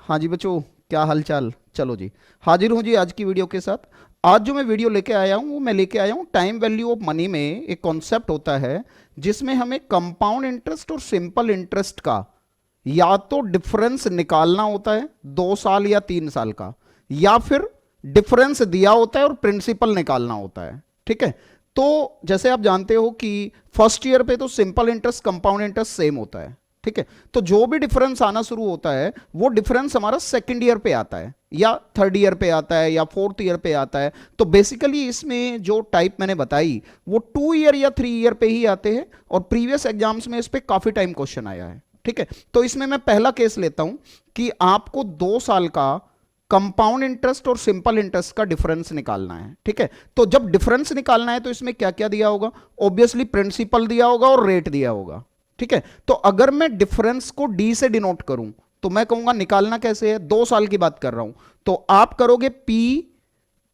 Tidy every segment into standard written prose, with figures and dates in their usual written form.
हाँ जी बच्चों, क्या हाल चाल। चलो जी, हाजिर हूँ जी आज की वीडियो के साथ। आज जो मैं वीडियो लेके आया हूँ वो मैं लेके आया हूँ टाइम वैल्यू ऑफ मनी में एक कॉन्सेप्ट होता है जिसमें हमें कंपाउंड इंटरेस्ट और सिंपल इंटरेस्ट का या तो डिफरेंस निकालना होता है 2 साल या 3 साल का, या फिर डिफरेंस दिया होता है और प्रिंसिपल निकालना होता है। ठीक है, तो जैसे आप जानते हो कि फर्स्ट ईयर पे तो simple interest compound interest same होता है। ठीक है, तो जो भी डिफरेंस आना शुरू होता है वो डिफरेंस हमारा सेकंड ईयर पे आता है या थर्ड ईयर पे आता है या फोर्थ ईयर पे आता है। तो बेसिकली इसमें जो टाइप मैंने बताई वो 2 ईयर या 3 ईयर पे ही आते हैं और प्रीवियस एग्जाम्स में इस पे काफी टाइम क्वेश्चन आया है। ठीक है, तो इसमें मैं पहला केस लेता हूं कि आपको 2 साल का कंपाउंड इंटरेस्ट और सिंपल इंटरेस्ट का डिफरेंस निकालना है। ठीक है, तो जब डिफरेंस निकालना है तो इसमें क्या क्या दिया होगा? ऑब्वियसली प्रिंसिपल दिया होगा और रेट दिया होगा। ठीक है, तो अगर मैं डिफरेंस को डी से डिनोट करूं तो मैं कहूंगा निकालना कैसे है, 2 साल की बात कर रहा हूं तो आप करोगे P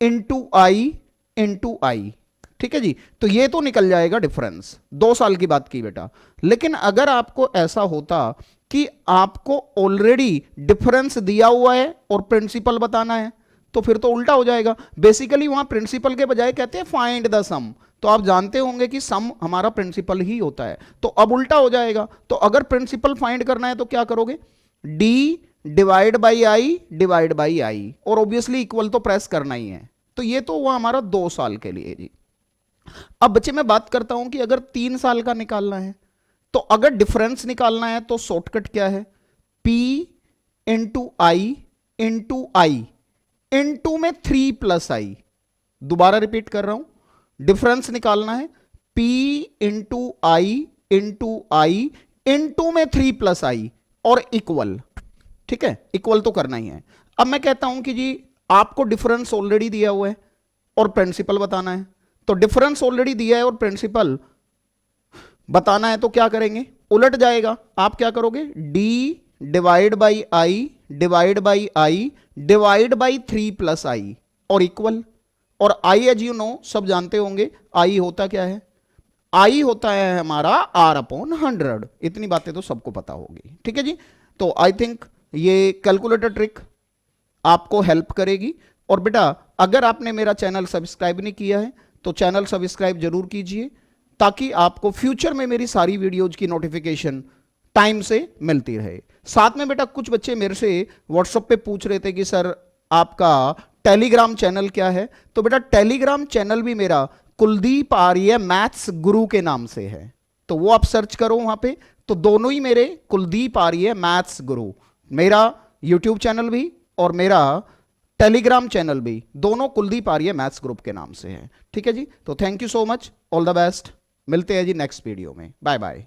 इंटू आई इंटू आई। ठीक है जी, तो ये तो निकल जाएगा डिफरेंस, 2 साल की बात की बेटा। लेकिन अगर आपको ऐसा होता कि आपको ऑलरेडी डिफरेंस दिया हुआ है और प्रिंसिपल बताना है तो फिर तो उल्टा हो जाएगा। बेसिकली वहां प्रिंसिपल के बजाय कहते हैं फाइंड द सम, तो आप जानते होंगे कि सम हमारा प्रिंसिपल ही होता है, तो अब उल्टा हो जाएगा। तो अगर प्रिंसिपल फाइंड करना है तो क्या करोगे? डी डिवाइड बाई आई, और ऑब्वियसली इक्वल तो प्रेस करना ही है। तो ये तो हुआ हमारा 2 साल के लिए जी। अब बच्चे मैं बात करता हूं कि अगर 3 साल का निकालना है तो अगर डिफरेंस निकालना है तो शॉर्टकट क्या है? P इंटू आई इंटू में 3 + i। दोबारा रिपीट कर रहा हूं, डिफरेंस निकालना है P इंटू आई इंटू में 3 + i और इक्वल। ठीक है, इक्वल तो करना ही है। अब मैं कहता हूं कि जी आपको डिफरेंस ऑलरेडी दिया हुआ है और प्रिंसिपल बताना है, तो डिफरेंस ऑलरेडी दिया है और प्रिंसिपल बताना है तो क्या करेंगे? उलट जाएगा। आप क्या करोगे? D divide by I divide by 3 + i और इक्वल। और आई एज यू नो सब जानते होंगे, आई होता क्या है? आई होता है हमारा R/100। इतनी बातें तो सबको पता होगी। ठीक है जी, तो आई थिंक ये कैलकुलेटर ट्रिक आपको हेल्प करेगी। और बेटा अगर आपने मेरा चैनल सब्सक्राइब नहीं किया है तो चैनल सब्सक्राइब जरूर कीजिए ताकि आपको फ्यूचर में मेरी सारी वीडियोज की नोटिफिकेशन टाइम से मिलती रहे। साथ में बेटा कुछ बच्चे मेरे से व्हाट्सएप पे पूछ रहे थे कि सर आपका टेलीग्राम चैनल क्या है, तो बेटा टेलीग्राम चैनल भी मेरा कुलदीप आर्य मैथ्स गुरु के नाम से है, तो वो आप सर्च करो वहां पे, तो दोनों ही मेरे कुलदीप आर्य मैथ्स गुरु, मेरा यूट्यूब चैनल भी और मेरा टेलीग्राम चैनल भी, दोनों कुलदीप आर्य मैथ्स ग्रुप के नाम से है। ठीक है जी, तो thank you so much, all the best, मिलते हैं जी नेक्स्ट वीडियो में, बाय बाय।